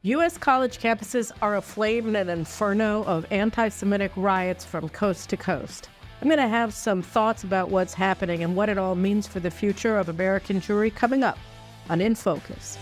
U.S. college campuses are aflame in an inferno of anti-Semitic riots from coast to coast. I'm going to have some thoughts about what's happening and what it all means for the future of American Jewry coming up on In Focus.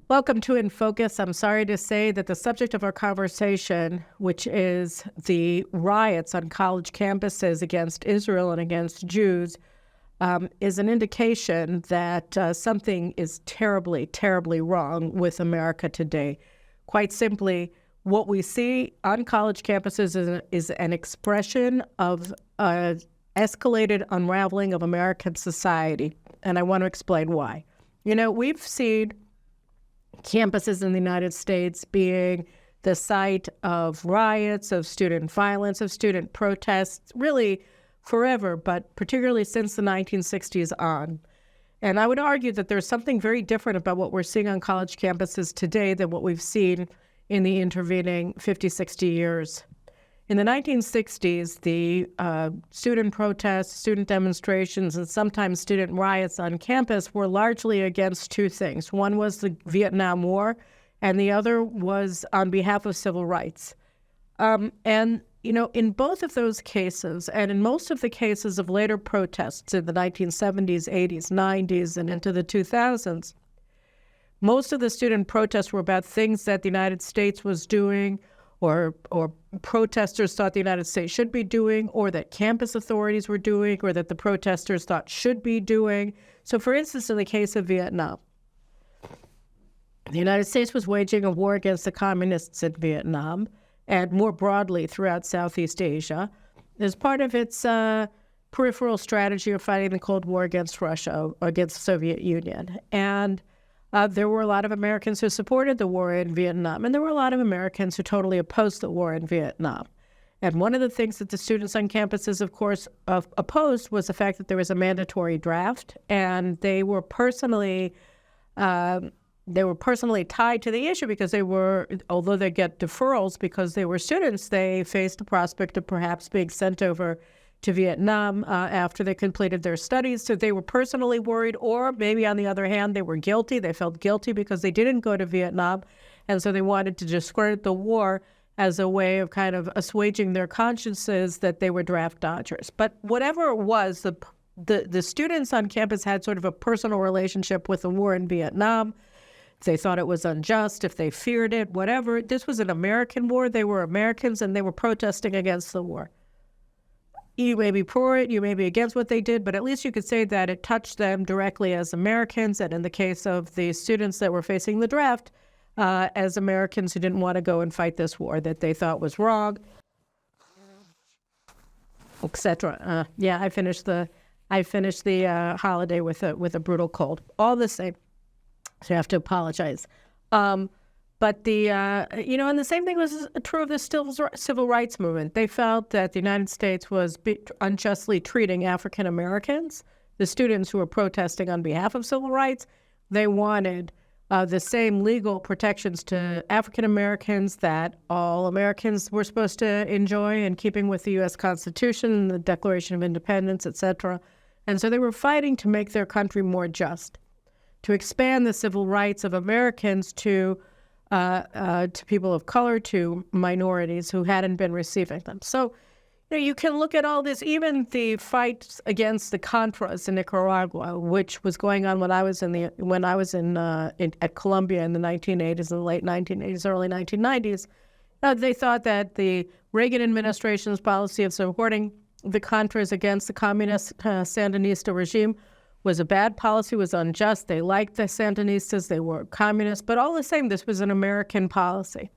Welcome to In Focus. I'm sorry to say that the subject of our conversation, which is the riots on college campuses against Israel and against Jews, is an indication that something is terribly, terribly wrong with America today. Quite simply, what we see on college campuses is an expression of escalated unraveling of American society, and I want to explain why. We've seen campuses in the United States being the site of riots, of student violence, of student protests, really forever, but particularly since the 1960s on. And I would argue that there's something very different about what we're seeing on college campuses today than what we've seen in the intervening 50, 60 years. In the 1960s, the student protests, student demonstrations, and sometimes student riots on campus were largely against two things. One was the Vietnam War, and the other was on behalf of civil rights. In both of those cases, and in most of the cases of later protests in the 1970s, 80s, 90s, and into the 2000s, most of the student protests were about things that the United States was doing or protesters thought the United States should be doing, or that campus authorities were doing, or that the protesters thought should be doing. So, for instance, in the case of Vietnam, the United States was waging a war against the communists in Vietnam and more broadly throughout Southeast Asia as part of its peripheral strategy of fighting the Cold War against Russia, against the Soviet Union. And there were a lot of Americans who supported the war in Vietnam, and there were a lot of Americans who totally opposed the war in Vietnam. And one of the things that the students on campuses, of course, opposed was the fact that there was a mandatory draft, and they were personally tied to the issue because although they get deferrals because they were students, they faced the prospect of perhaps being sent over to Vietnam after they completed their studies. So they were personally worried, or maybe on the other hand, they were guilty. They felt guilty because they didn't go to Vietnam. And so they wanted to discredit the war as a way of kind of assuaging their consciences that they were draft dodgers. But whatever it was, the students on campus had sort of a personal relationship with the war in Vietnam. If they thought it was unjust, if they feared it, whatever. This was an American war. They were Americans, and they were protesting against the war. You may be for it, you may be against what they did, but at least you could say that it touched them directly as Americans, and in the case of the students that were facing the draft, as Americans who didn't want to go and fight this war that they thought was wrong, etc. I finished the holiday with a brutal cold. All the same, so I have to apologize. But and the same thing was true of the civil rights movement. They felt that the United States was unjustly treating African Americans, the students who were protesting on behalf of civil rights. They wanted the same legal protections to African Americans that all Americans were supposed to enjoy in keeping with the U.S. Constitution, the Declaration of Independence, etc. And so they were fighting to make their country more just, to expand the civil rights of Americans to people of color, to minorities who hadn't been receiving them. So, you can look at all this, even the fights against the Contras in Nicaragua, which was going on when I was at Columbia in the 1980s, in the late 1980s, early 1990s. They thought that the Reagan administration's policy of supporting the Contras against the communist Sandinista regime was a bad policy, was unjust. They liked the Sandinistas, they were communists, but all the same, this was an American policy.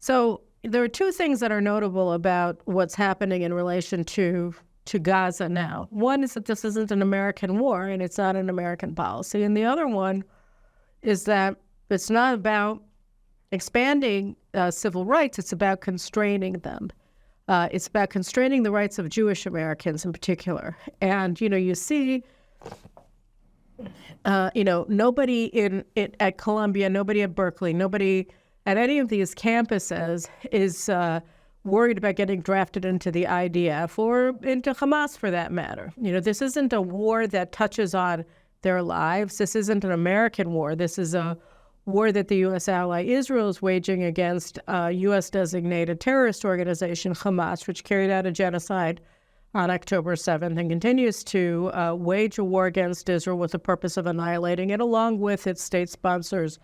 So there are two things that are notable about what's happening in relation to Gaza now. One is that this isn't an American war, and it's not an American policy. And the other one is that it's not about expanding civil rights, it's about constraining them. It's about constraining the rights of Jewish Americans in particular. And, you see, nobody at Columbia, nobody at Berkeley, nobody at any of these campuses is worried about getting drafted into the IDF or into Hamas for that matter. This isn't a war that touches on their lives. This isn't an American war. This is a war that the U.S. ally Israel is waging against a U.S.-designated terrorist organization, Hamas, which carried out a genocide on October 7th and continues to wage a war against Israel with the purpose of annihilating it, along with its state sponsors,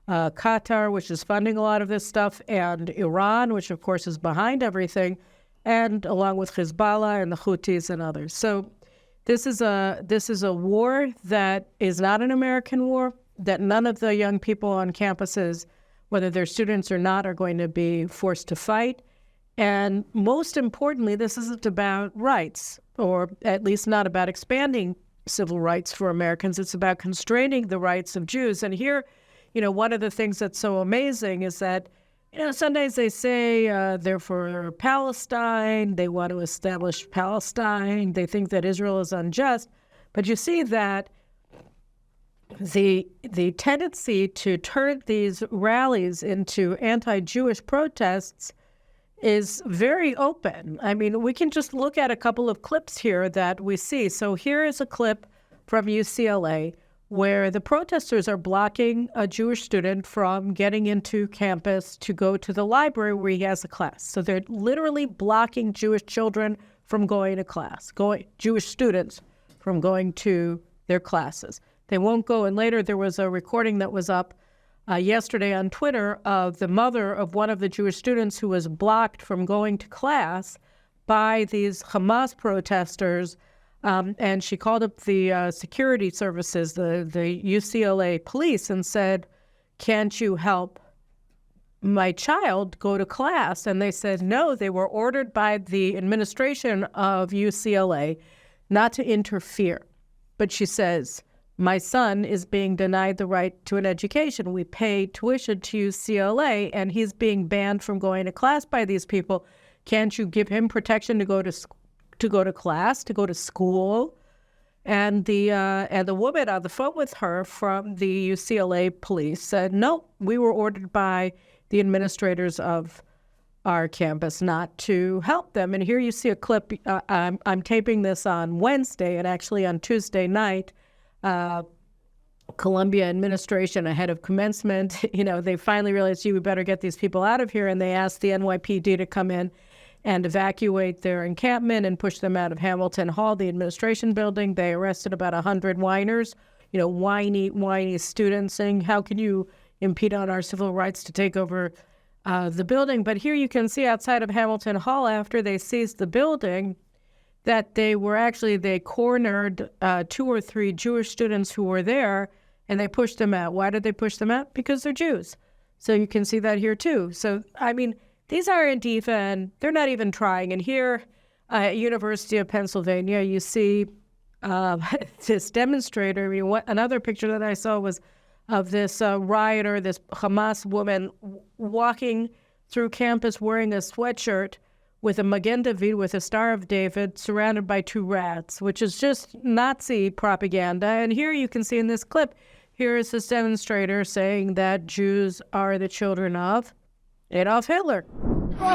Qatar, which is funding a lot of this stuff, and Iran, which of course is behind everything, and along with Hezbollah and the Houthis and others. So this is a war that is not an American war, that none of the young people on campuses, whether they're students or not, are going to be forced to fight. And most importantly, this isn't about rights, or at least not about expanding civil rights for Americans. It's about constraining the rights of Jews. And here, one of the things that's so amazing is that, sometimes they say they're for Palestine, they want to establish Palestine, they think that Israel is unjust. But you see that the tendency to turn these rallies into anti-Jewish protests is very open. I mean, we can just look at a couple of clips here that we see. So here is a clip from UCLA where the protesters are blocking a Jewish student from getting into campus to go to the library where he has a class. So they're literally blocking Jewish children from going to class, Jewish students from going to their classes. They won't go. And later there was a recording that was up yesterday on Twitter of the mother of one of the Jewish students who was blocked from going to class by these Hamas protesters. And she called up the security services, the UCLA police, and said, "Can't you help my child go to class?" And they said no. They were ordered by the administration of UCLA not to interfere. But she says, "My son is being denied the right to an education. We pay tuition to UCLA, and he's being banned from going to class by these people. Can't you give him protection to go to class, to go to school?" And the woman on the phone with her from the UCLA police said, "No, we were ordered by the administrators of our campus not to help them." And here you see a clip. I'm taping this on Wednesday, and actually on Tuesday night, Columbia administration ahead of commencement, they finally realized, we better get these people out of here. And they asked the NYPD to come in and evacuate their encampment and push them out of Hamilton Hall, the administration building. They arrested about 100 whiners, whiny students saying, "How can you impede on our civil rights to take over the building?" But here you can see outside of Hamilton Hall, after they seized the building, that they cornered 2 or 3 Jewish students who were there, and they pushed them out. Why did they push them out? Because they're Jews. So you can see that here too. So, I mean, these aren't even, they're not even trying. And here at University of Pennsylvania, you see this demonstrator. I mean, another picture that I saw was of this rioter, this Hamas woman walking through campus wearing a sweatshirt with a Magen David, with a Star of David, surrounded by 2 rats, which is just Nazi propaganda. And here you can see in this clip, here is this demonstrator saying that Jews are the children of Adolf Hitler. They're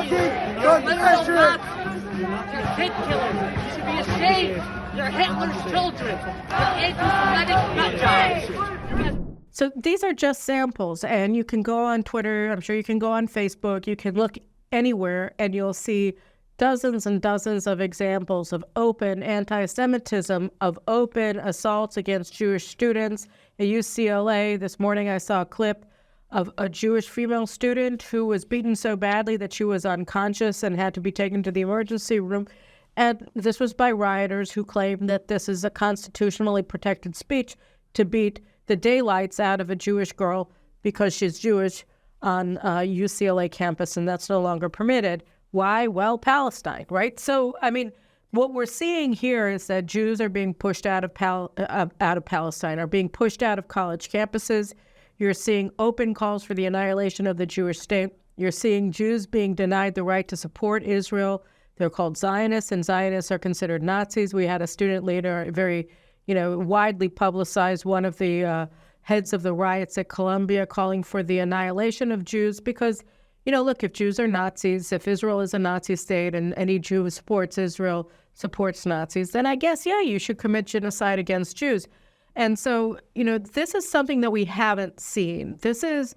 hit killers. You should be ashamed. They're Hitler's children. They're anti-Semitic nut jobs. So these are just samples, and you can go on Twitter. I'm sure you can go on Facebook. You can look anywhere, and you'll see dozens and dozens of examples of open anti-Semitism, of open assaults against Jewish students. At UCLA this morning, I saw a clip of a Jewish female student who was beaten so badly that she was unconscious and had to be taken to the emergency room. And this was by rioters who claim that this is a constitutionally protected speech to beat the daylights out of a Jewish girl because she's Jewish on UCLA campus, and that's no longer permitted. Why? Well, Palestine, right? So, I mean, what we're seeing here is that Jews are being pushed out of Palestine, are being pushed out of college campuses. You're seeing open calls for the annihilation of the Jewish state. You're seeing Jews being denied the right to support Israel They're called Zionists, and Zionists are considered Nazis. We had a student leader, very, widely publicized, one of the heads of the riots at Columbia, calling for the annihilation of Jews because, look, if Jews are Nazis, if Israel is a Nazi state and any Jew who supports Israel supports Nazis, then I guess, yeah, you should commit genocide against Jews. And so, this is something that we haven't seen. This is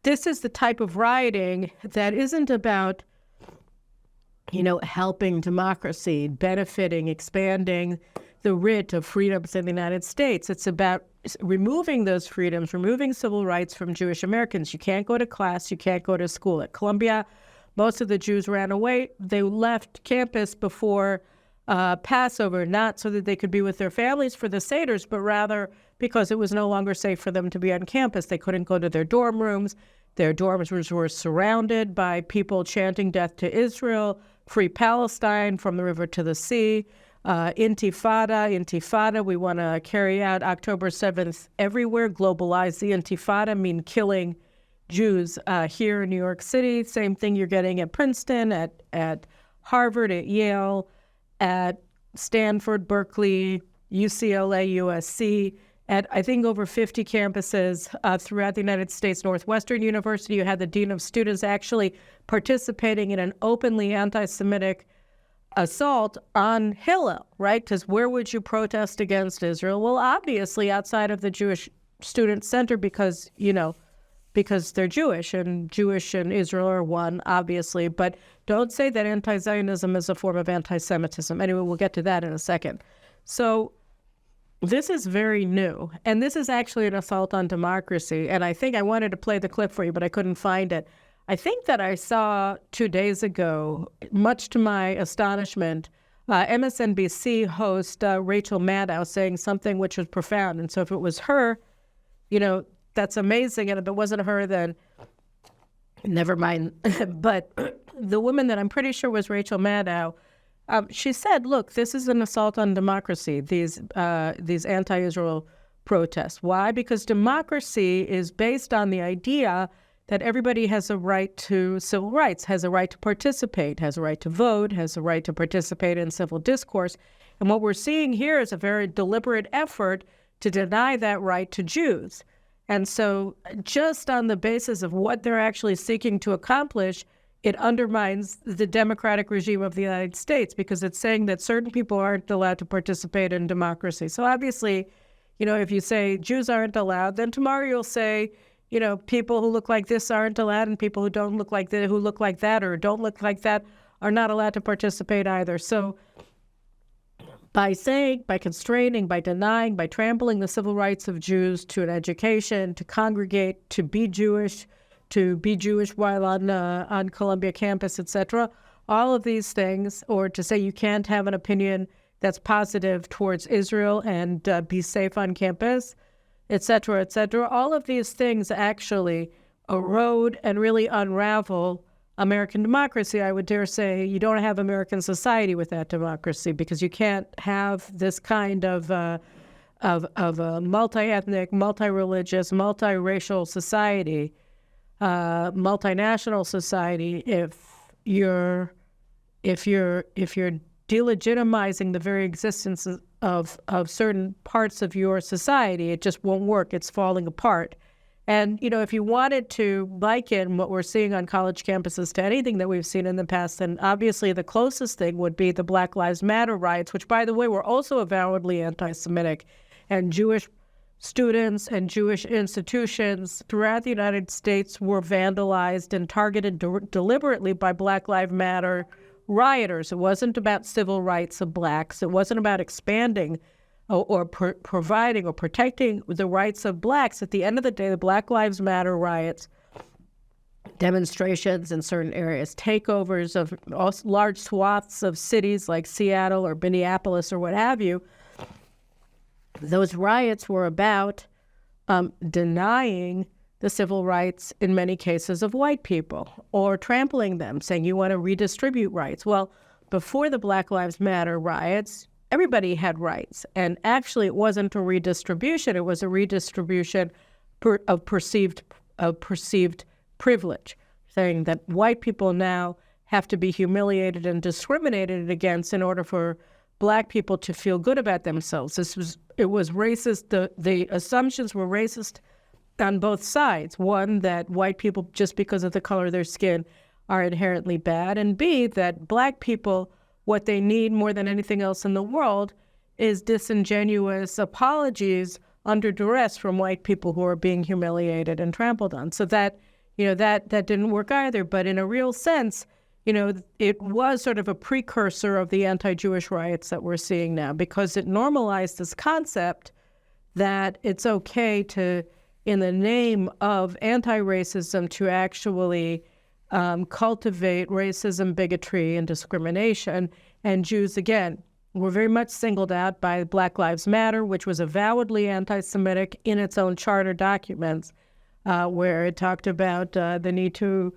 the type of rioting that isn't about helping democracy, benefiting, expanding the writ of freedoms in the United States. It's about removing those freedoms, removing civil rights from Jewish Americans. You can't go to class, you can't go to school. At Columbia, most of the Jews ran away. They left campus before Passover, not so that they could be with their families for the Seders, but rather because it was no longer safe for them to be on campus. They couldn't go to their dorm rooms. Their dorms were surrounded by people chanting death to Israel, free Palestine from the river to the sea, Intifada. We want to carry out October 7th everywhere, globalize the Intifada, mean killing Jews here in New York City. Same thing you're getting at Princeton, at Harvard, at Yale, at Stanford, Berkeley, UCLA, USC, at I think over 50 campuses throughout the United States. Northwestern University, you had the Dean of Students actually participating in an openly anti-Semitic assault on Hillel, right? Because where would you protest against Israel? Well, obviously outside of the Jewish Student Center because they're Jewish and Israel are one, obviously. But don't say that anti-Zionism is a form of anti-Semitism. Anyway, we'll get to that in a second. So this is very new, and this is actually an assault on democracy. And I think I wanted to play the clip for you, but I couldn't find it. I think that I saw 2 days ago, much to my astonishment, MSNBC host Rachel Maddow saying something which was profound. And so if it was her, that's amazing. And if it wasn't her, then never mind. But the woman that I'm pretty sure was Rachel Maddow, she said, look, this is an assault on democracy, these anti-Israel protests. Why? Because democracy is based on the idea that everybody has a right to civil rights, has a right to participate, has a right to vote, has a right to participate in civil discourse. And what we're seeing here is a very deliberate effort to deny that right to Jews. And so just on the basis of what they're actually seeking to accomplish, it undermines the democratic regime of the United States because it's saying that certain people aren't allowed to participate in democracy. So obviously, if you say Jews aren't allowed, then tomorrow you'll say, people who look like this aren't allowed and people who don't look like that, who look like that or don't look like that are not allowed to participate either. So by constraining, by denying, by trampling the civil rights of Jews to an education, to congregate, to be Jewish while on Columbia campus, etc., all of these things, or to say you can't have an opinion that's positive towards Israel and be safe on campus, etc., all of these things actually erode and really unravel American democracy. I would dare say you don't have American society without democracy because you can't have this kind of a multi-ethnic, multi-religious, multi-racial society, multinational society if you're delegitimizing the very existence of certain parts of your society. It just won't work. It's falling apart. And, if you wanted to liken what we're seeing on college campuses to anything that we've seen in the past, then obviously the closest thing would be the Black Lives Matter riots, which, by the way, were also avowedly anti-Semitic. And Jewish students and Jewish institutions throughout the United States were vandalized and targeted deliberately by Black Lives Matter rioters. It wasn't about civil rights of blacks. It wasn't about expanding or providing or protecting the rights of blacks. At the end of the day, the Black Lives Matter riots, demonstrations in certain areas, takeovers of large swaths of cities like Seattle or Minneapolis or what have you, those riots were about denying the civil rights, in many cases, of white people or trampling them, saying you want to redistribute rights. Well, before the Black Lives Matter riots, everybody had rights. And actually, it wasn't a redistribution. It was a redistribution of perceived privilege, saying that white people now have to be humiliated and discriminated against in order for Black people to feel good about themselves. It was racist. The assumptions were racist on both sides. One, that white people, just because of the color of their skin, are inherently bad, and B, that Black people, what they need more than anything else in the world is disingenuous apologies under duress from white people who are being humiliated and trampled on. So that didn't work either. But in a real sense, it was sort of a precursor of the anti-Jewish riots that we're seeing now, because it normalized this concept that it's okay to, in the name of anti-racism, to actually cultivate racism, bigotry, and discrimination. And Jews, again, were very much singled out by Black Lives Matter, which was avowedly anti-Semitic in its own charter documents, where it talked about the need to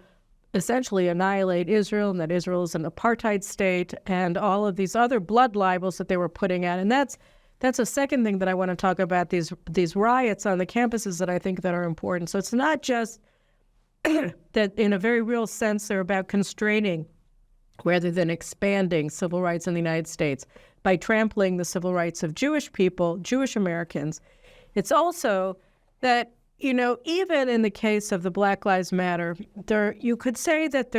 essentially annihilate Israel, and that Israel is an apartheid state, and all of these other blood libels that they were putting out. And that's a second thing that I want to talk about, these riots on the campuses that I think that are important. So it's not just that in a very real sense they're about constraining rather than expanding civil rights in the United States by trampling the civil rights of Jewish people, Jewish Americans. It's also that, even in the case of the Black Lives Matter, you could say that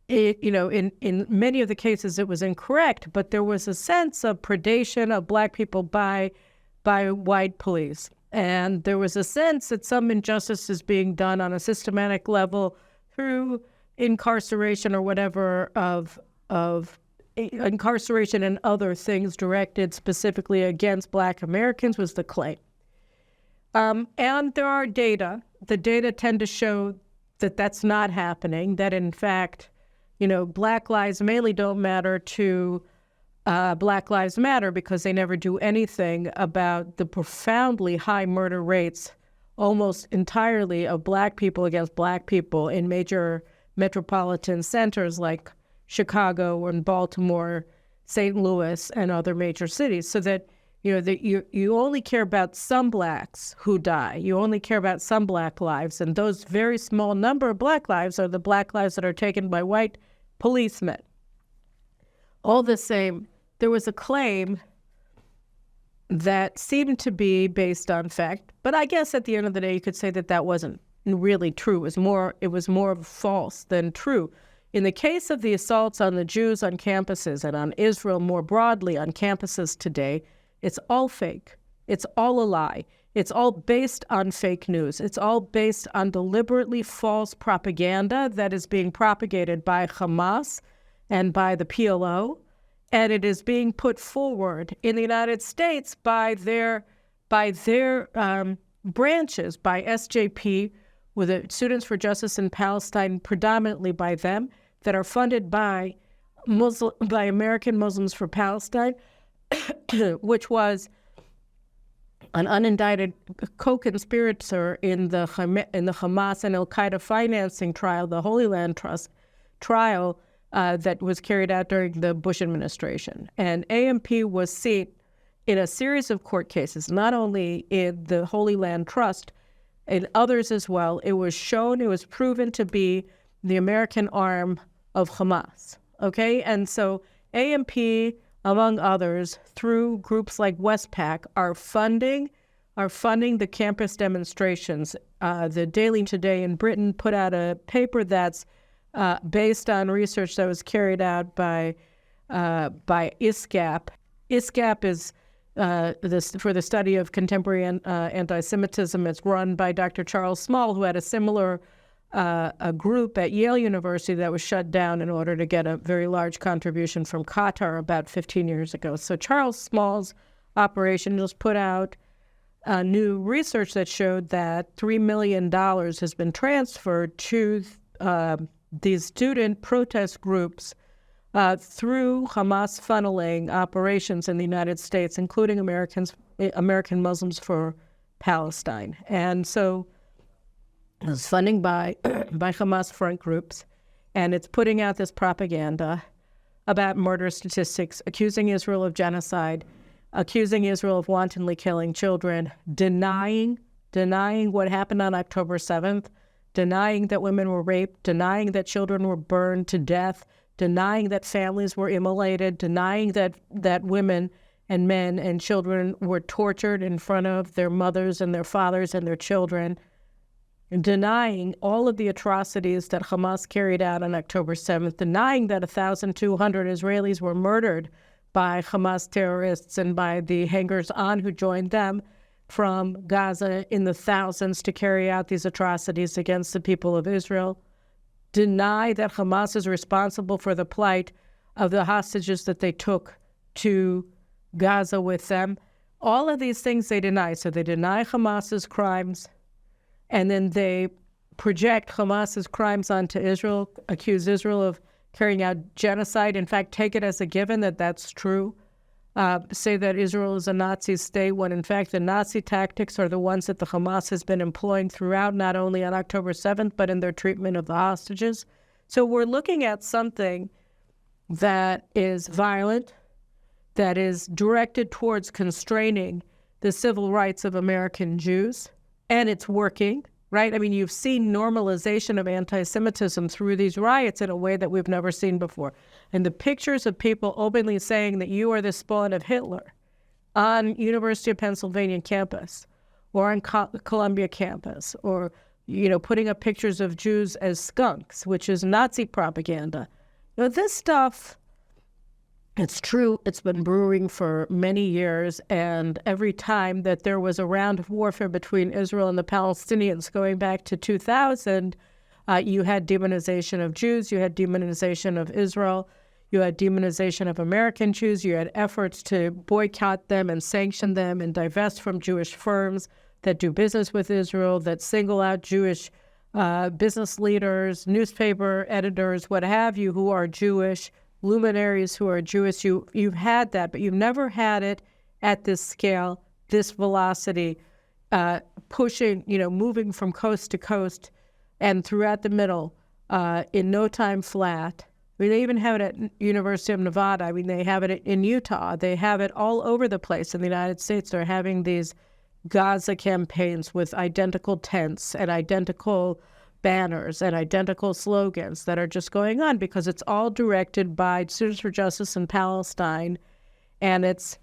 in many of the cases it was incorrect, but there was a sense of predation of Black people by white police. And there was a sense that some injustice is being done on a systematic level through incarceration or whatever of incarceration and other things directed specifically against Black Americans was the claim. And there are data. The data tend to show that that's not happening, that in fact, Black lives mainly don't matter to Black Lives Matter because they never do anything about the profoundly high murder rates almost entirely of Black people against Black people in major metropolitan centers like Chicago and Baltimore, St. Louis, and other major cities. So that you only care about some Blacks who die. You only care about some Black lives, and those very small number of Black lives are the Black lives that are taken by white policemen. All the same, there was a claim that seemed to be based on fact, but I guess at the end of the day, you could say that that wasn't really true. It was more false than true. In the case of the assaults on the Jews on campuses and on Israel more broadly on campuses today, it's all fake. It's all a lie. It's all based on fake news. It's all based on deliberately false propaganda that is being propagated by Hamas and by the PLO, and it is being put forward in the United States by their branches, by SJP, with the Students for Justice in Palestine, predominantly by them, that are funded by American Muslims for Palestine, which was an unindicted co-conspirator in the Hamas and Al-Qaeda financing trial, the Holy Land Trust trial that was carried out during the Bush administration. And AMP was seen in a series of court cases, not only in the Holy Land Trust, in others as well. It was proven to be the American arm of Hamas, okay? And so AMP, among others, through groups like Westpac, are funding the campus demonstrations. The Daily Today in Britain put out a paper that's based on research that was carried out by ISCAP. ISCAP is for the study of contemporary anti-Semitism. It's run by Dr. Charles Small, who had a similar a group at Yale University that was shut down in order to get a very large contribution from Qatar about 15 years ago. So Charles Small's operation just put out new research that showed that $3 million has been transferred to these student protest groups through Hamas funneling operations in the United States, including American Muslims for Palestine. And so it's funding by Hamas front groups, and it's putting out this propaganda about murder statistics, accusing Israel of genocide, accusing Israel of wantonly killing children, denying what happened on October 7th, denying that women were raped, denying that children were burned to death, denying that families were immolated, denying that women and men and children were tortured in front of their mothers and their fathers and their children, denying all of the atrocities that Hamas carried out on October 7th, denying that 1,200 Israelis were murdered by Hamas terrorists and by the hangers-on who joined them from Gaza in the thousands to carry out these atrocities against the people of Israel, deny that Hamas is responsible for the plight of the hostages that they took to Gaza with them. All of these things they deny. So they deny Hamas's crimes, and then they project Hamas's crimes onto Israel, accuse Israel of carrying out genocide, in fact, take it as a given that that's true, say that Israel is a Nazi state, when in fact the Nazi tactics are the ones that the Hamas has been employing throughout, not only on October 7th, but in their treatment of the hostages. So we're looking at something that is violent, that is directed towards constraining the civil rights of American Jews, and it's working, right? I mean, you've seen normalization of anti-Semitism through these riots in a way that we've never seen before. And the pictures of people openly saying that you are the spawn of Hitler on University of Pennsylvania campus or on Columbia campus, or, you know, putting up pictures of Jews as skunks, which is Nazi propaganda. You know, this stuff, it's true, it's been brewing for many years, and every time that there was a round of warfare between Israel and the Palestinians going back to 2000, you had demonization of Jews, you had demonization of Israel, you had demonization of American Jews, you had efforts to boycott them and sanction them and divest from Jewish firms that do business with Israel, that single out Jewish business leaders, newspaper editors, what have you, who are Jewish, luminaries who are Jewish. You've had that, but you've never had it at this scale, this velocity, pushing, you know, moving from coast to coast and throughout the middle in no time flat. I mean, they even have it at University of Nevada. I mean, they have it in Utah. They have it all over the place in the United States. They're having these Gaza campaigns with identical tents and identical banners and identical slogans that are just going on because it's all directed by Students for Justice in Palestine, and it's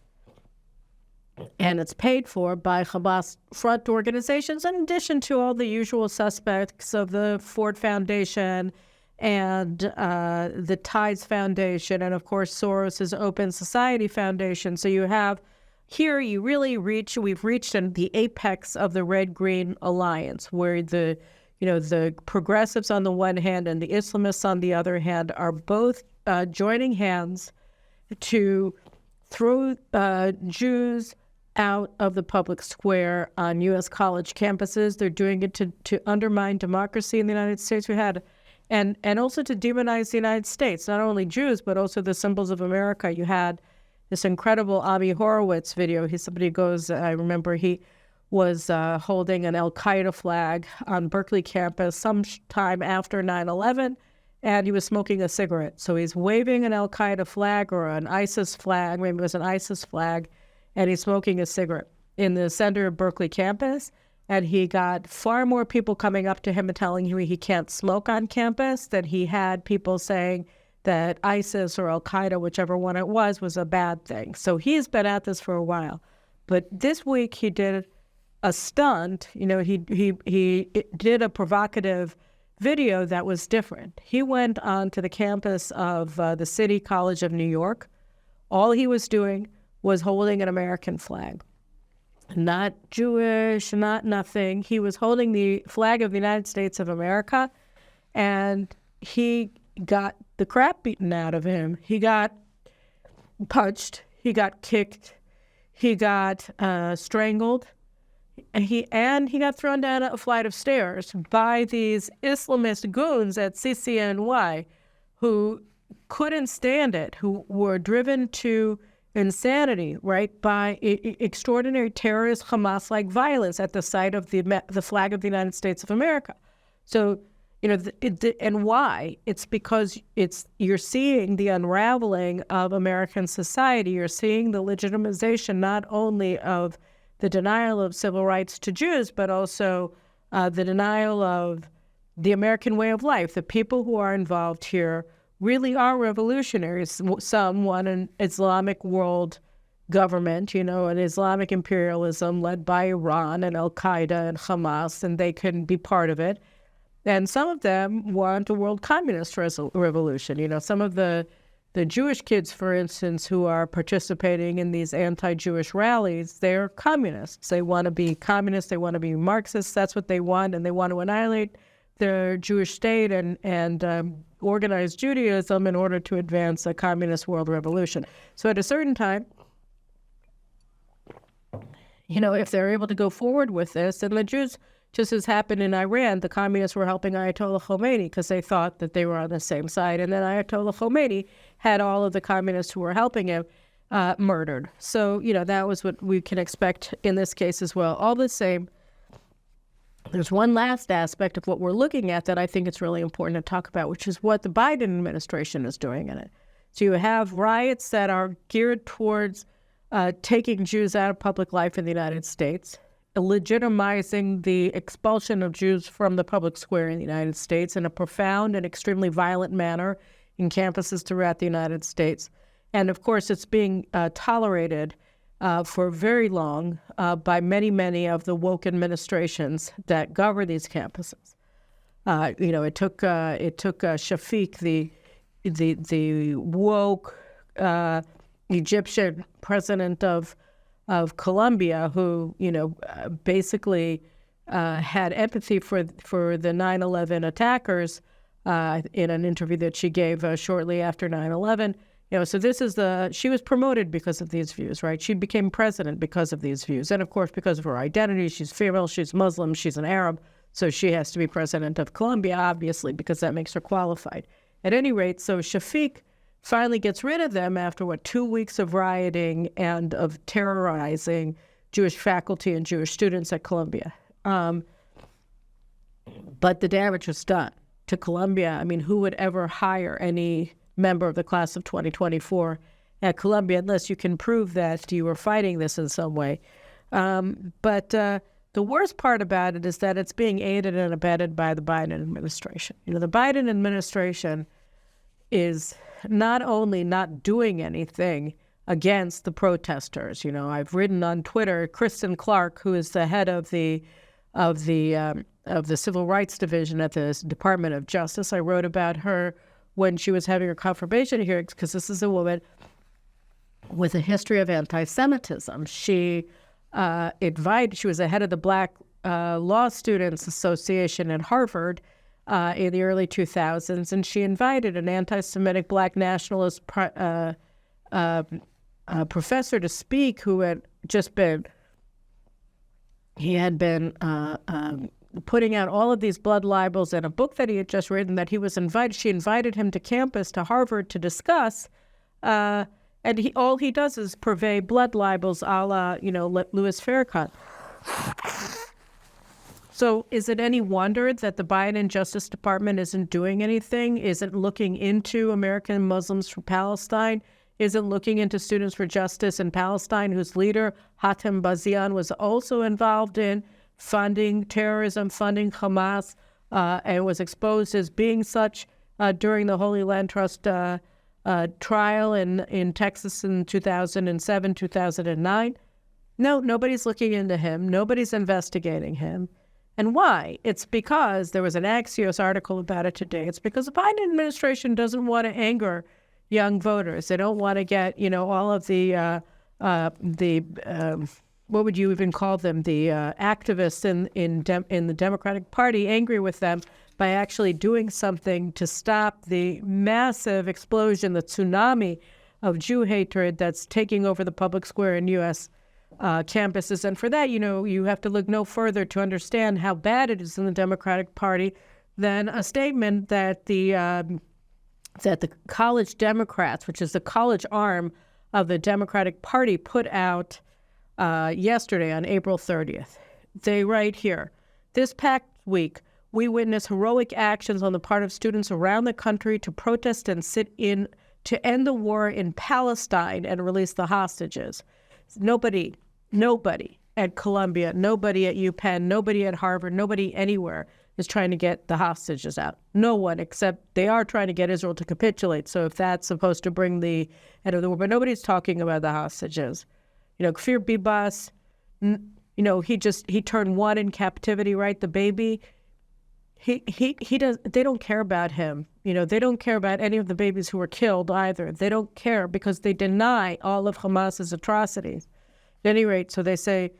paid for by Hamas front organizations, in addition to all the usual suspects of the Ford Foundation and the Tides Foundation, and of course Soros's Open Society Foundation. So you have here, we've reached the apex of the Red-Green Alliance, where the progressives on the one hand and the Islamists on the other hand are both joining hands to throw Jews out of the public square on U.S. college campuses. They're doing it to undermine democracy in the United States. And also to demonize the United States, not only Jews, but also the symbols of America. You had this incredible Avi Horowitz video. I remember he was holding an Al-Qaeda flag on Berkeley campus sometime after 9/11, and he was smoking a cigarette. So he's waving an Al-Qaeda flag or an ISIS flag, maybe it was an ISIS flag, and he's smoking a cigarette in the center of Berkeley campus. And he got far more people coming up to him and telling him he can't smoke on campus than he had people saying that ISIS or Al-Qaeda, whichever one it was a bad thing. So he's been at this for a while. But this week he did a stunt. You know, he did a provocative video that was different. He went on to the campus of the City College of New York. All he was doing was holding an American flag. Not Jewish, not nothing. He was holding the flag of the United States of America, and he got the crap beaten out of him. He got punched, he got kicked, he got strangled, and he got thrown down a flight of stairs by these Islamist goons at CCNY who couldn't stand it, who were driven to insanity, right, by extraordinary terrorist Hamas-like violence at the sight of the flag of the United States of America. So, you know, and why? It's because you're seeing the unraveling of American society. You're seeing the legitimization not only of the denial of civil rights to Jews, but also the denial of the American way of life. The people who are involved here really are revolutionaries. Some want an Islamic world government, an Islamic imperialism led by Iran and Al-Qaeda and Hamas, and they couldn't be part of it. And some of them want a world communist revolution. Some of the Jewish kids, for instance, who are participating in these anti-Jewish rallies, they're communists. They want to be communists. They want to be Marxists. That's what they want, and they want to annihilate their Jewish state and organize Judaism in order to advance a communist world revolution. So at a certain time, if they're able to go forward with this, and the Jews, just as happened in Iran, the communists were helping Ayatollah Khomeini because they thought that they were on the same side. And then Ayatollah Khomeini had all of the communists who were helping him murdered. So, that was what we can expect in this case as well. All the same, there's one last aspect of what we're looking at that I think it's really important to talk about, which is what the Biden administration is doing in it. So you have riots that are geared towards taking Jews out of public life in the United States, legitimizing the expulsion of Jews from the public square in the United States in a profound and extremely violent manner in campuses throughout the United States. And of course, it's being tolerated for very long by many, many of the woke administrations that govern these campuses. It took Shafiq, the woke Egyptian president of Colombia, who basically had empathy for the 9/11 attackers in an interview that she gave shortly after 9/11. So she was promoted because of these views, right? She became president because of these views, and of course because of her identity. She's female, she's Muslim, she's an Arab, so she has to be president of Colombia, obviously, because that makes her qualified. At any rate, so Shafiq finally gets rid of them after, 2 weeks of rioting and of terrorizing Jewish faculty and Jewish students at Columbia. But the damage was done to Columbia. I mean, who would ever hire any member of the class of 2024 at Columbia unless you can prove that you were fighting this in some way? But the worst part about it is that it's being aided and abetted by the Biden administration. The Biden administration is not only not doing anything against the protesters. I've written on Twitter, Kristen Clark, who is the head of the Civil Rights Division at the Department of Justice. I wrote about her when she was having her confirmation hearings because this is a woman with a history of anti-Semitism. She was the head of the Black Law Students Association at Harvard in the early 2000s, and she invited an anti-Semitic Black nationalist professor to speak who had just been putting out all of these blood libels and a book that he had just written that she invited him to campus, to Harvard, to discuss, and all he does is purvey blood libels a la, Louis Farrakhan. So is it any wonder that the Biden Justice Department isn't doing anything, isn't looking into American Muslims for Palestine, isn't looking into Students for Justice in Palestine, whose leader, Hatem Bazian, was also involved in funding terrorism, funding Hamas, and was exposed as being such during the Holy Land Trust trial in Texas in 2007, 2009? No, nobody's looking into him. Nobody's investigating him. And why? It's because there was an Axios article about it today. It's because the Biden administration doesn't want to anger young voters. They don't want to get, all of the what would you even call them? The activists in the Democratic Party angry with them by actually doing something to stop the massive explosion, the tsunami of Jew hatred that's taking over the public square in U.S. Campuses. And for that, you have to look no further to understand how bad it is in the Democratic Party than a statement that the College Democrats, which is the college arm of the Democratic Party, put out yesterday on April 30th. They write here, this past week, we witnessed heroic actions on the part of students around the country to protest and sit in to end the war in Palestine and release the hostages. Nobody at Columbia, nobody at UPenn, nobody at Harvard, nobody anywhere is trying to get the hostages out. No one, except they are trying to get Israel to capitulate. So if that's supposed to bring the end of the war, but nobody's talking about the hostages. Kfir Bibas, he turned one in captivity, right? The baby. He does. They don't care about him. They don't care about any of the babies who were killed either. They don't care because they deny all of Hamas's atrocities. At any rate, so they say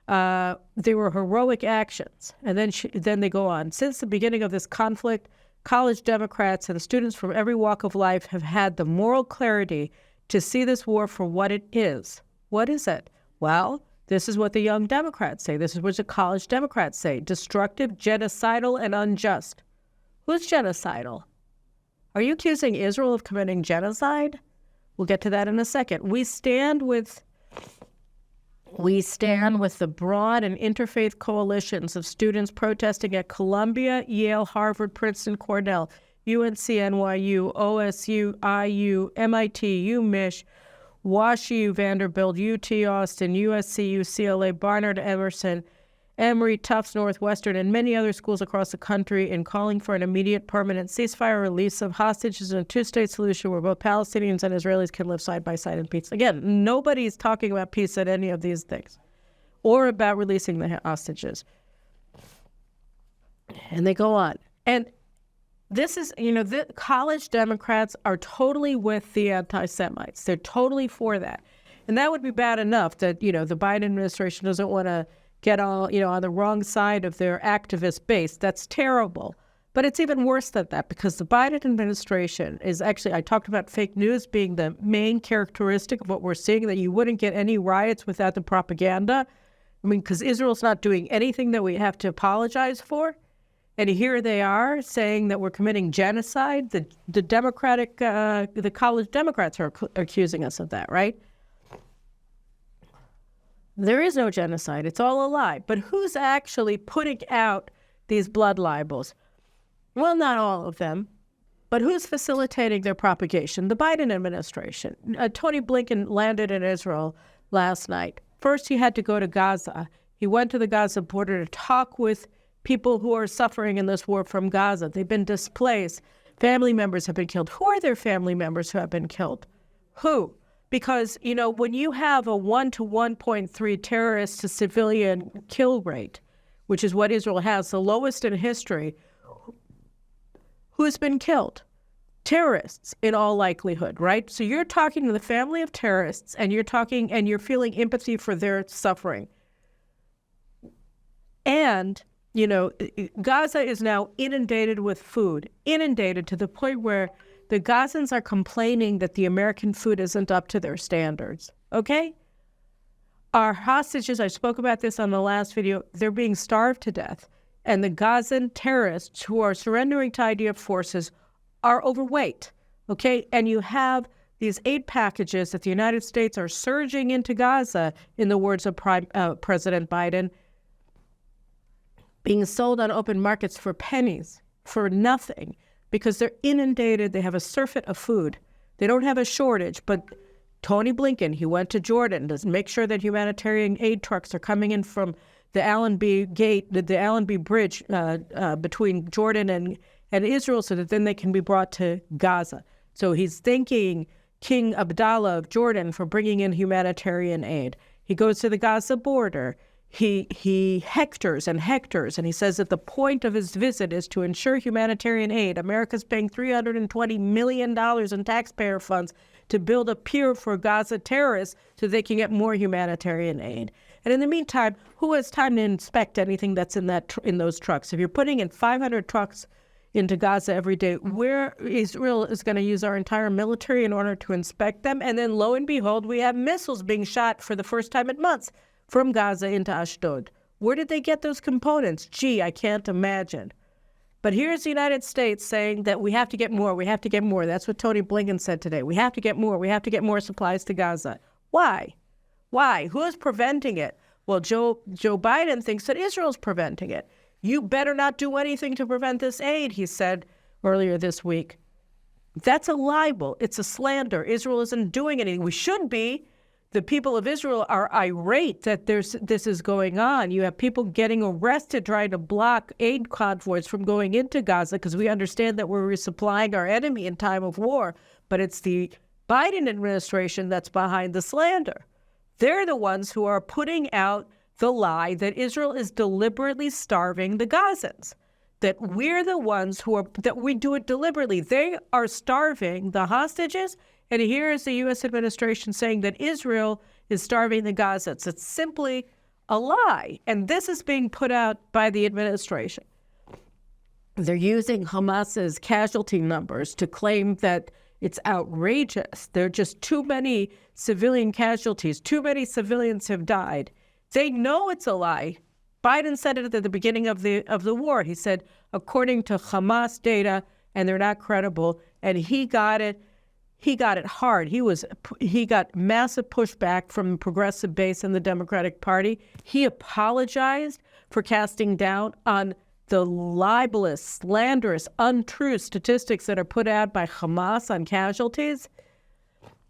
they were heroic actions. And then they go on. Since the beginning of this conflict, college Democrats and students from every walk of life have had the moral clarity to see this war for what it is. What is it? Well, this is what the young Democrats say. This is what the college Democrats say. Destructive, genocidal, and unjust. Who's genocidal? Are you accusing Israel of committing genocide? We'll get to that in a second. We stand with the broad and interfaith coalitions of students protesting at Columbia, Yale, Harvard, Princeton, Cornell, UNC, NYU, OSU, IU, MIT, UMich, WashU, Vanderbilt, UT Austin, USC, UCLA, Barnard, Emerson, Emory, Tufts, Northwestern, and many other schools across the country in calling for an immediate permanent ceasefire, release of hostages, and a two-state solution where both Palestinians and Israelis can live side by side in peace. Again, nobody's talking about peace at any of these things or about releasing the hostages. And they go on. And this is, the college Democrats are totally with the anti-Semites. They're totally for that. And that would be bad enough that, the Biden administration doesn't want to get all, on the wrong side of their activist base. That's terrible. But it's even worse than that because the Biden administration is actually, I talked about fake news being the main characteristic of what we're seeing, that you wouldn't get any riots without the propaganda. Because Israel's not doing anything that we have to apologize for. And here they are saying that we're committing genocide. The college Democrats are accusing us of that, right? There is no genocide. It's all a lie. But who's actually putting out these blood libels? Well, not all of them. But who's facilitating their propagation? The Biden administration. Tony Blinken landed in Israel last night. First, he had to go to Gaza. He went to the Gaza border to talk with people who are suffering in this war from Gaza. They've been displaced. Family members have been killed. Who are their family members who have been killed? Who? Because, when you have a 1 to 1.3 terrorist to civilian kill rate, which is what Israel has, the lowest in history, who's been killed? Terrorists, in all likelihood, right? So you're talking to the family of terrorists, and you're feeling empathy for their suffering. And Gaza is now inundated with food, inundated to the point where the Gazans are complaining that the American food isn't up to their standards, okay? Our hostages, I spoke about this on the last video, they're being starved to death. And the Gazan terrorists who are surrendering to IDF forces are overweight, okay? And you have these aid packages that the United States are surging into Gaza, in the words of President Biden, being sold on open markets for pennies, for nothing, because they're inundated. They have a surfeit of food. They don't have a shortage, but Tony Blinken, he went to Jordan to make sure that humanitarian aid trucks are coming in from the Allenby Gate, the Allenby Bridge between Jordan and Israel, so that then they can be brought to Gaza. So he's thanking King Abdallah of Jordan for bringing in humanitarian aid. He goes to the Gaza border. He hectors and hectors, and he says that the point of his visit is to ensure humanitarian aid. America's paying $320 million in taxpayer funds to build a pier for Gaza terrorists so they can get more humanitarian aid. And in the meantime, who has time to inspect anything that's in those trucks? If you're putting in 500 trucks into Gaza every day, where Israel is going to use our entire military in order to inspect them, and then lo and behold, we have missiles being shot for the first time in months from Gaza into Ashdod. Where did they get those components? Gee, I can't imagine. But here's the United States saying that we have to get more, we have to get more. That's what Tony Blinken said today. We have to get more, we have to get more supplies to Gaza. Why? Why? Who is preventing it? Well, Joe Biden thinks that Israel's preventing it. You better not do anything to prevent this aid, he said earlier this week. That's a libel. It's a slander. Israel isn't doing anything. We should be the people of Israel are irate that this is going on. You have people getting arrested trying to block aid convoys from going into Gaza because we understand that we're resupplying our enemy in time of war. But it's the Biden administration that's behind the slander. They're the ones who are putting out the lie that Israel is deliberately starving the Gazans, that we're the ones that we do it deliberately. They are starving the hostages. And here is the U.S. administration saying that Israel is starving the Gazans. It's simply a lie. And this is being put out by the administration. They're using Hamas's casualty numbers to claim that it's outrageous. There are just too many civilian casualties. Too many civilians have died. They know it's a lie. Biden said it at the beginning of the war. He said, according to Hamas data, and they're not credible, and he got it hard. He got massive pushback from the progressive base in the Democratic Party. He apologized for casting doubt on the libelous, slanderous, untrue statistics that are put out by Hamas on casualties.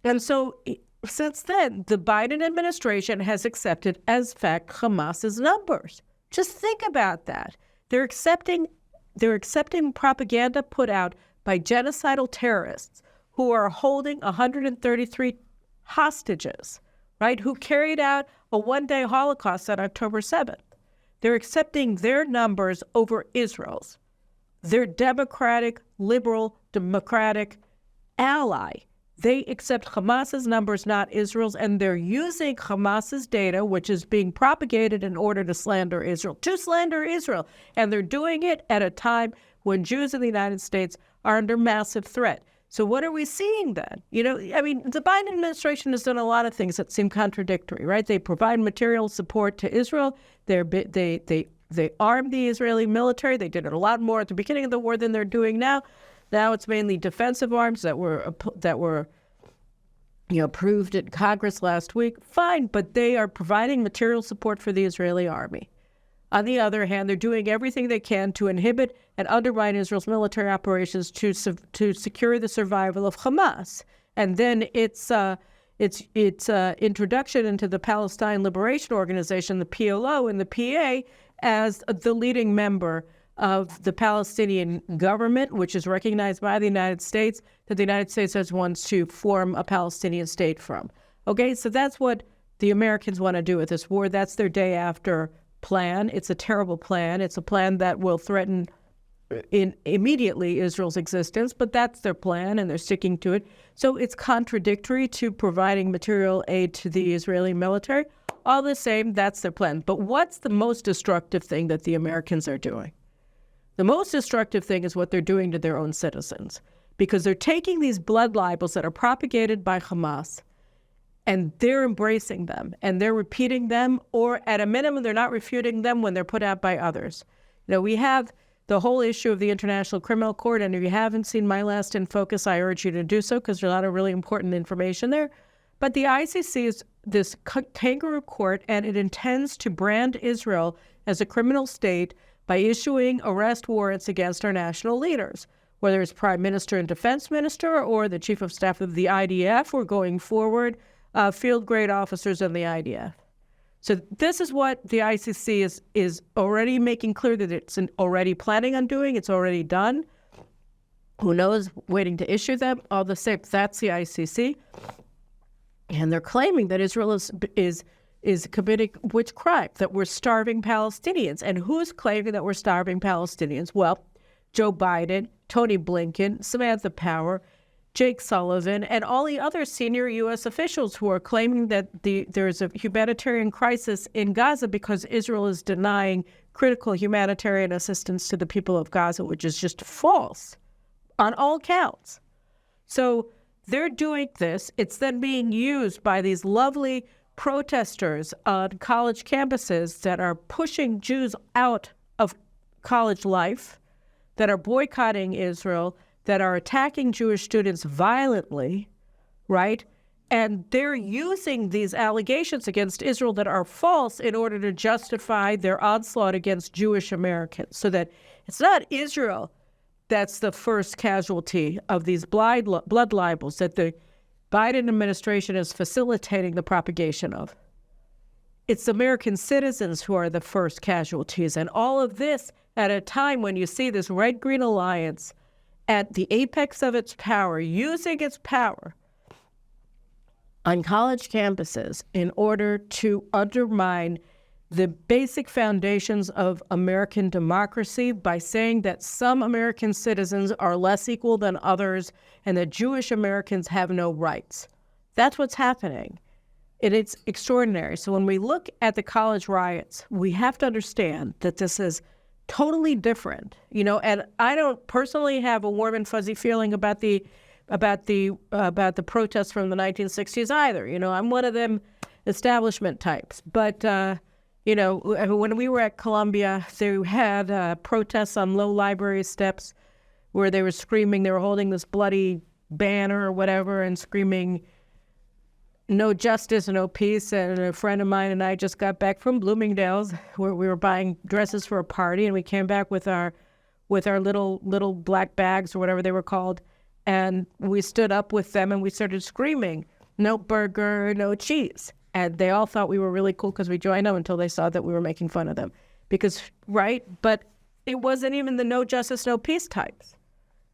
And so since then, the Biden administration has accepted as fact Hamas's numbers. Just think about that. They're accepting propaganda put out by genocidal terrorists who are holding 133 hostages, right, who carried out a one-day Holocaust on October 7th. They're accepting their numbers over Israel's, their democratic, liberal, democratic ally. They accept Hamas's numbers, not Israel's, and they're using Hamas's data, which is being propagated in order to slander Israel. And they're doing it at a time when Jews in the United States are under massive threat. So what are we seeing then? The Biden administration has done a lot of things that seem contradictory, right? They provide material support to Israel. They arm the Israeli military. They did it a lot more at the beginning of the war than they're doing now. Now it's mainly defensive arms that were approved in Congress last week. Fine, but they are providing material support for the Israeli army. On the other hand, they're doing everything they can to inhibit and undermine Israel's military operations to secure the survival of Hamas. And then its introduction into the Palestine Liberation Organization, the PLO, and the PA as the leading member of the Palestinian government, which is recognized by the United States, that the United States wants to form a Palestinian state from. Okay, so that's what the Americans want to do with this war. That's their day after plan. It's a terrible plan. It's a plan that will threaten immediately Israel's existence, but that's their plan and they're sticking to it. So it's contradictory to providing material aid to the Israeli military. All the same, that's their plan. But what's the most destructive thing that the Americans are doing? The most destructive thing is what they're doing to their own citizens, because they're taking these blood libels that are propagated by Hamas and they're embracing them and they're repeating them, or at a minimum, they're not refuting them when they're put out by others. We have the whole issue of the International Criminal Court, and if you haven't seen my last In Focus, I urge you to do so because there's a lot of really important information there. But the ICC is this kangaroo court, and it intends to brand Israel as a criminal state by issuing arrest warrants against our national leaders, whether it's Prime Minister and Defense Minister or the Chief of Staff of the IDF, or going forward, field-grade officers in the IDF. So this is what the ICC is already making clear that it's already planning on doing. It's already done. Who knows, waiting to issue them. All the same, that's the ICC. And they're claiming that Israel is committing which crime? That we're starving Palestinians. And who's claiming that we're starving Palestinians? Well, Joe Biden, Tony Blinken, Samantha Power, Jake Sullivan, and all the other senior U.S. officials who are claiming that there's a humanitarian crisis in Gaza because Israel is denying critical humanitarian assistance to the people of Gaza, which is just false on all counts. So they're doing this. It's then being used by these lovely protesters on college campuses that are pushing Jews out of college life, that are boycotting Israel, that are attacking Jewish students violently, right? And they're using these allegations against Israel that are false in order to justify their onslaught against Jewish Americans, so that it's not Israel that's the first casualty of these blood libels, that Biden administration is facilitating the propagation of. It's American citizens who are the first casualties. And all of this at a time when you see this red-green alliance at the apex of its power, using its power on college campuses in order to undermine the basic foundations of American democracy by saying that some American citizens are less equal than others and that Jewish Americans have no rights. That's what's happening. And it's extraordinary. So when we look at the college riots, we have to understand that this is totally different, and I don't personally have a warm and fuzzy feeling about the protests from the 1960s either. I'm one of them establishment types. But, when we were at Columbia, they had protests on low library steps where they were screaming, they were holding this bloody banner or whatever and screaming, "No justice, no peace." And a friend of mine and I just got back from Bloomingdale's where we were buying dresses for a party, and we came back with our little black bags or whatever they were called, and we stood up with them and we started screaming, "No burger, no cheese." And they all thought we were really cool because we joined them until they saw that we were making fun of them. But it wasn't even the no justice, no peace types.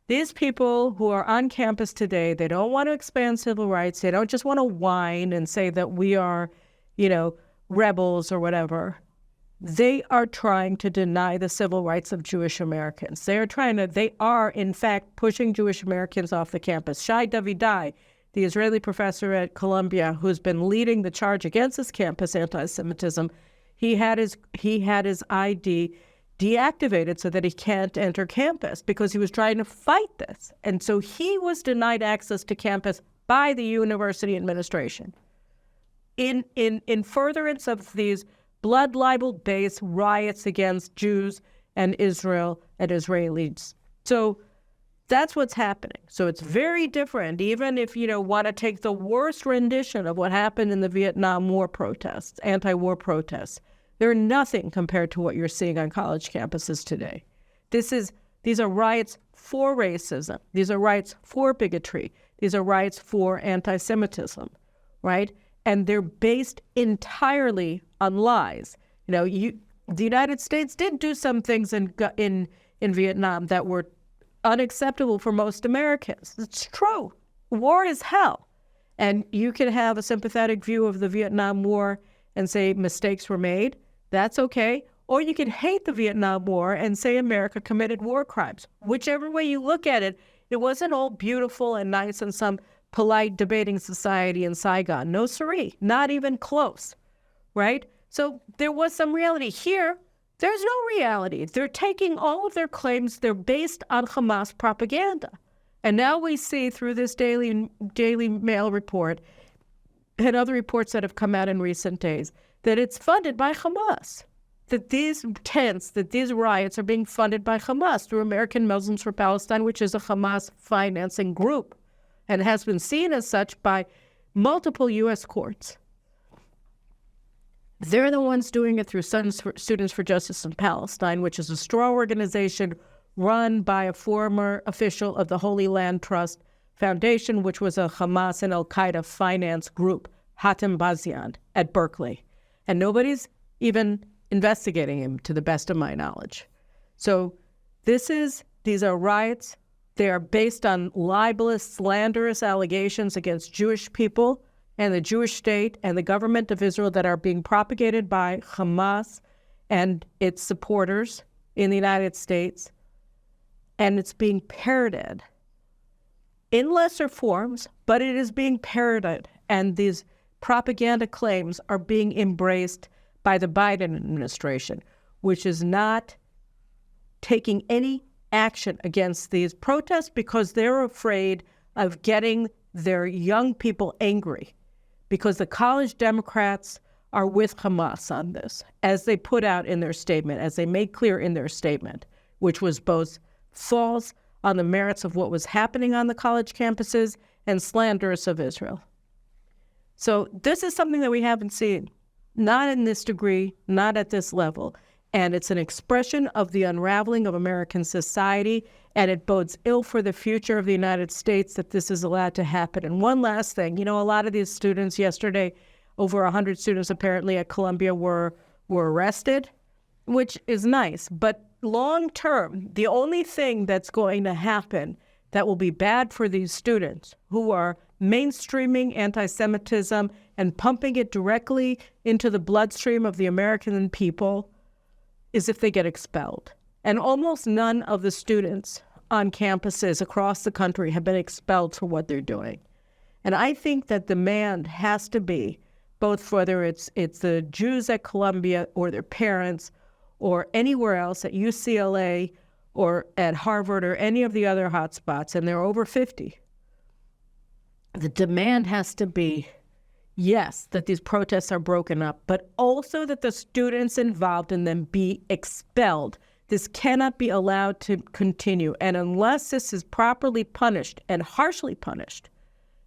These people who are on campus today, they don't want to expand civil rights. They don't just want to whine and say that we are, rebels or whatever. They are trying to deny the civil rights of Jewish Americans. They are in fact pushing Jewish Americans off the campus. Shai Davidai, the Israeli professor at Columbia, who's been leading the charge against this campus anti-Semitism, he had his ID deactivated so that he can't enter campus because he was trying to fight this. And so he was denied access to campus by the university administration in furtherance of these blood libel-based riots against Jews and Israel and Israelis. So that's what's happening. So it's very different, even if you want to take the worst rendition of what happened in the Vietnam War protests, anti-war protests. They're nothing compared to what you're seeing on college campuses today. These are riots for racism. These are riots for bigotry. These are riots for anti-Semitism, right? And they're based entirely on lies. The United States did do some things in Vietnam that were unacceptable for most Americans. It's true. War is hell. And you can have a sympathetic view of the Vietnam War and say mistakes were made. That's okay. Or you can hate the Vietnam War and say America committed war crimes. Whichever way you look at it, it wasn't all beautiful and nice in some polite debating society in Saigon. No siree, not even close, right? So there was some reality. Here, there's no reality. They're taking all of their claims, they're based on Hamas propaganda. And now we see through this Daily Mail report and other reports that have come out in recent days that it's funded by Hamas, that these tents, that these riots are being funded by Hamas through American Muslims for Palestine, which is a Hamas financing group and has been seen as such by multiple U.S. courts. They're the ones doing it through Students for Justice in Palestine, which is a straw organization run by a former official of the Holy Land Trust Foundation, which was a Hamas and al-Qaeda finance group, Hatem Bazian, at Berkeley. And nobody's even investigating him, to the best of my knowledge. So these are riots. They are based on libelous, slanderous allegations against Jewish people and the Jewish state and the government of Israel that are being propagated by Hamas and its supporters in the United States. And it's being parroted in lesser forms, but it is being parroted. And these propaganda claims are being embraced by the Biden administration, which is not taking any action against these protests because they're afraid of getting their young people angry, because the college Democrats are with Hamas on this, as they put out in their statement, as they made clear in their statement, which was both false on the merits of what was happening on the college campuses and slanderous of Israel. So this is something that we haven't seen, not in this degree, not at this level. And it's an expression of the unraveling of American society And it bodes ill for the future of the United States that this is allowed to happen. And one last thing, a lot of these students yesterday, over 100 students apparently at Columbia were arrested, which is nice. But long term, the only thing that's going to happen that will be bad for these students who are mainstreaming anti-Semitism and pumping it directly into the bloodstream of the American people is if they get expelled. And almost none of the students on campuses across the country have been expelled for what they're doing. And I think that demand has to be, both whether it's the Jews at Columbia or their parents or anywhere else at UCLA or at Harvard or any of the other hotspots, and there are over 50, the demand has to be, yes, that these protests are broken up, but also that the students involved in them be expelled. This cannot be allowed to continue. And unless this is properly punished and harshly punished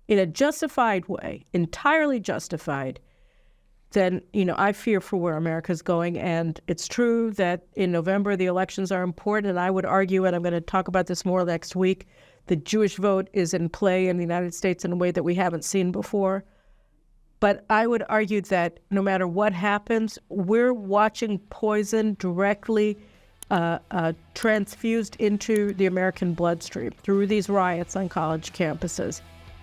in a justified way, entirely justified, then, I fear for where America's going. And it's true that in November, the elections are important. And I would argue, and I'm going to talk about this more next week, the Jewish vote is in play in the United States in a way that we haven't seen before. But I would argue that no matter what happens, we're watching poison directly transfused into the American bloodstream through these riots on college campuses.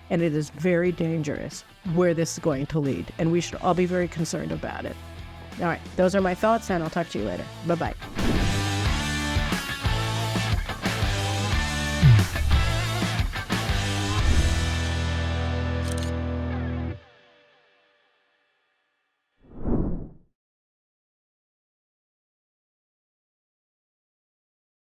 And it is very dangerous where this is going to lead. And we should all be very concerned about it. All right, those are my thoughts, and I'll talk to you later. Bye-bye.